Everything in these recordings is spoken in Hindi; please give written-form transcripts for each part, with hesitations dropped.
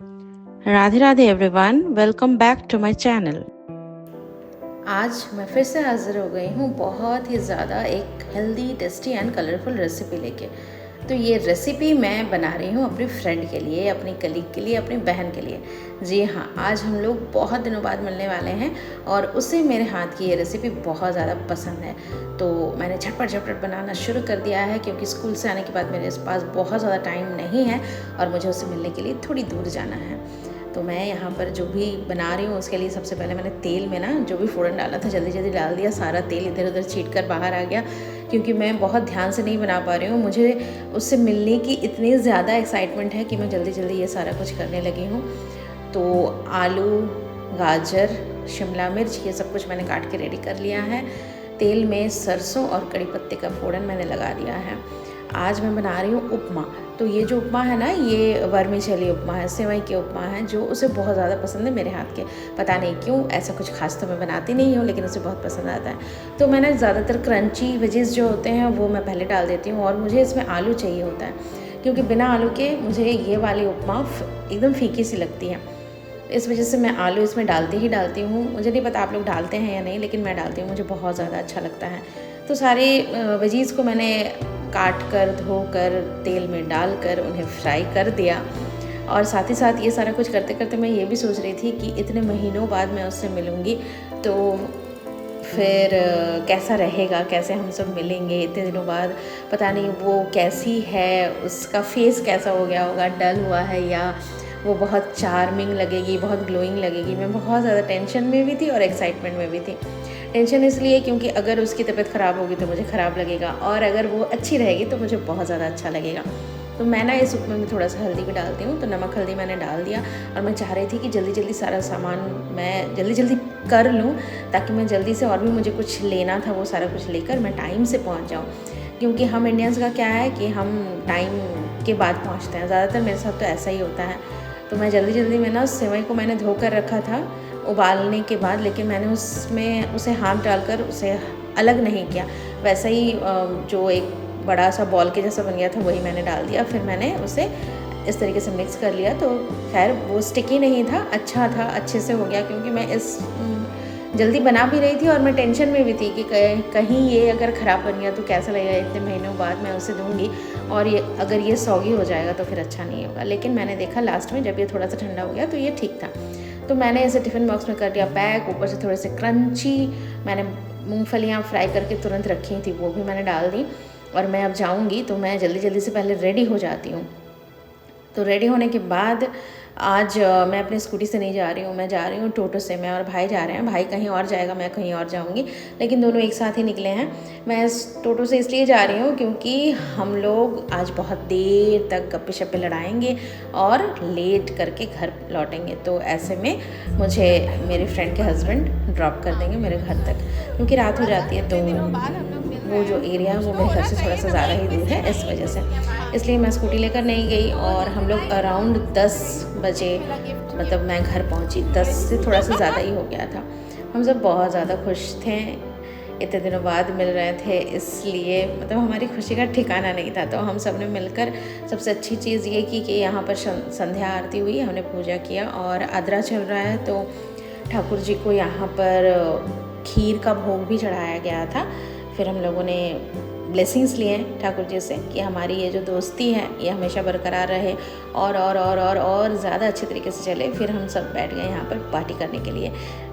Radhe Radhe everyone, welcome back to my channel. आज मैं फिर से हाज़िर हो गई हूँ बहुत ही ज़्यादा एक healthy, tasty and colourful recipe लेके। तो ये रेसिपी मैं बना रही हूँ अपनी फ्रेंड के लिए, अपनी कलीग के लिए, अपनी बहन के लिए। जी हाँ, आज हम लोग बहुत दिनों बाद मिलने वाले हैं और उसे मेरे हाथ की ये रेसिपी बहुत ज़्यादा पसंद है। तो मैंने झटपट झटपट बनाना शुरू कर दिया है क्योंकि स्कूल से आने के बाद मेरे पास बहुत ज़्यादा टाइम नहीं है और मुझे उसे मिलने के लिए थोड़ी दूर जाना है। तो मैं यहाँ पर जो भी बना रही हूँ उसके लिए सबसे पहले मैंने तेल में ना जो भी फ़ोड़न डाला था जल्दी जल्दी डाल दिया। सारा तेल इधर उधर छीट कर बाहर आ गया क्योंकि मैं बहुत ध्यान से नहीं बना पा रही हूँ। मुझे उससे मिलने की इतनी ज़्यादा एक्साइटमेंट है कि मैं जल्दी जल्दी ये सारा कुछ करने लगी हूँ। तो आलू, गाजर, शिमला मिर्च ये सब कुछ मैंने काट के रेडी कर लिया है। तेल में सरसों और कड़ी पत्ते का फ़ोड़न मैंने लगा दिया है। आज मैं बना रही हूँ उपमा। तो ये जो उपमा है ना, ये वर्मीसेली उपमा है, सेवई के उपमा है, जो उसे बहुत ज़्यादा पसंद है मेरे हाथ के। पता नहीं क्यों, ऐसा कुछ खास तो मैं बनाती नहीं हूँ लेकिन उसे बहुत पसंद आता है। तो मैंने ज़्यादातर क्रंची वेजेस जो होते हैं वो मैं पहले डाल देती हूँ और मुझे इसमें आलू चाहिए होता है क्योंकि बिना आलू के मुझे ये वाली उपमा एकदम फीकी सी लगती है। इस वजह से मैं आलू इसमें डालती ही डालती हूँ। मुझे नहीं पता आप लोग डालते हैं या नहीं, लेकिन मैं डालती हूँ, मुझे बहुत ज़्यादा अच्छा लगता है। तो सारे वेजीज़ को मैंने काट कर, धोकर, तेल में डालकर उन्हें फ्राई कर दिया। और साथ ही साथ ये सारा कुछ करते करते मैं ये भी सोच रही थी कि इतने महीनों बाद मैं उससे मिलूँगी तो फिर कैसा रहेगा, कैसे हम सब मिलेंगे इतने दिनों बाद। पता नहीं वो कैसी है, उसका फेस कैसा हो गया होगा, डल हुआ है या वो बहुत चार्मिंग लगेगी, बहुत ग्लोइंग लगेगी। मैं बहुत ज़्यादा टेंशन में भी थी और एक्साइटमेंट में भी थी। टेंशन इसलिए क्योंकि अगर उसकी तबीयत ख़राब होगी तो मुझे ख़राब लगेगा और अगर वो अच्छी रहेगी तो मुझे बहुत ज़्यादा अच्छा लगेगा। तो मैं ना इस उपमा में थोड़ा सा हल्दी भी डालती हूँ। तो नमक हल्दी मैंने डाल दिया और मैं चाह रही थी कि जल्दी जल्दी सारा सामान मैं जल्दी जल्दी कर लूँ ताकि मैं जल्दी से, और भी मुझे कुछ लेना था वो सारा कुछ लेकर मैं टाइम से पहुँच जाऊँ। क्योंकि हम इंडियंस का क्या है कि हम टाइम के बाद पहुँचते हैं, ज़्यादातर मेरे साथ तो ऐसा ही होता है। तो मैं जल्दी जल्दी में ना सेवई को मैंने धो कर रखा था उबालने के बाद, लेकिन मैंने उसमें उसे हाथ डालकर उसे अलग नहीं किया। वैसा ही जो एक बड़ा सा बॉल के जैसा बन गया था वही मैंने डाल दिया। फिर मैंने उसे इस तरीके से मिक्स कर लिया। तो खैर वो स्टिकी नहीं था, अच्छा था, अच्छे से हो गया क्योंकि मैं इस जल्दी बना भी रही थी और मैं टेंशन में भी थी कि कहीं ये अगर ख़राब बन गया तो कैसा लगेगा। इतने महीनों बाद मैं उसे दूँगी और ये अगर ये सौगी हो जाएगा तो फिर अच्छा नहीं होगा। लेकिन मैंने देखा लास्ट में जब ये थोड़ा सा ठंडा हो गया तो ये ठीक था। तो मैंने इसे टिफ़िन बॉक्स में कर दिया पैक। ऊपर से थोड़े से क्रंची मैंने मूंगफलियाँ फ्राई करके तुरंत रखी थी, वो भी मैंने डाल दी। और मैं अब जाऊँगी तो मैं जल्दी जल्दी से पहले रेडी हो जाती हूँ। तो रेडी होने के बाद आज मैं अपनी स्कूटी से नहीं जा रही हूँ, मैं जा रही हूँ टोटो से। मैं और भाई जा रहे हैं, भाई कहीं और जाएगा, मैं कहीं और जाऊँगी, लेकिन दोनों एक साथ ही निकले हैं। मैं टोटो से इसलिए जा रही हूँ क्योंकि हम लोग आज बहुत देर तक गप्पे शप्पे लड़ाएंगे और लेट करके घर लौटेंगे। तो ऐसे में मुझे मेरे फ्रेंड के हस्बैंड ड्रॉप कर देंगे मेरे घर तक, क्योंकि रात हो जाती है। तो वो जो एरिया है वो मेरे घर से थोड़ा सा ज़्यादा ही दूर है, इस वजह से इसलिए मैं स्कूटी लेकर नहीं गई। और हम लोग अराउंड 10 बजे मतलब मैं घर पहुंची, 10 से थोड़ा सा ज़्यादा ही हो गया था। हम सब बहुत ज़्यादा खुश थे, इतने दिनों बाद मिल रहे थे, इसलिए मतलब हमारी खुशी का ठिकाना नहीं था। तो हम सब ने मिलकर सबसे अच्छी चीज़ ये की कि यहाँ पर संध्या आरती हुई, हमने पूजा किया और आद्रा चल रहा है तो ठाकुर जी को यहाँ पर खीर का भोग भी चढ़ाया गया था। फिर हम लोगों ने ब्लेसिंग्स लिए ठाकुर जी से कि हमारी ये जो दोस्ती है ये हमेशा बरकरार रहे और ज़्यादा अच्छे तरीके से चले। फिर हम सब बैठ गए यहाँ पर पार्टी करने के लिए,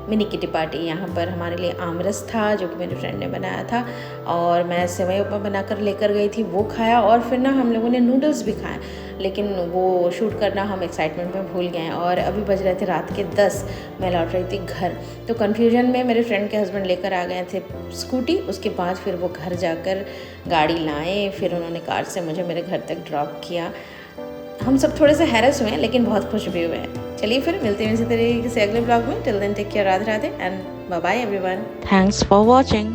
मिनी किटी पार्टी। यहाँ पर हमारे लिए आमरस था जो कि मेरे फ्रेंड ने बनाया था और मैं सेवई उपमा बनाकर लेकर गई थी, वो खाया। और फिर ना हम लोगों ने नूडल्स भी खाए, लेकिन वो शूट करना हम एक्साइटमेंट में भूल गए और अभी बज रहे थे रात के 10। मैं लौट रही थी घर, तो कन्फ्यूजन में मेरे फ्रेंड के हस्बैंड लेकर आ गए थे स्कूटी। उसके बाद फिर वो घर जाकर गाड़ी लाए, फिर उन्होंने कार से मुझे मेरे घर तक ड्रॉप किया। हम सब थोड़े से हैरस हुए हैं लेकिन बहुत खुश भी हुए हैं। चलिए फिर मिलते हैं इसी तरीके से अगले ब्लॉग में। Till then take care, Radhe Radhe and bye bye everyone. Thanks for watching.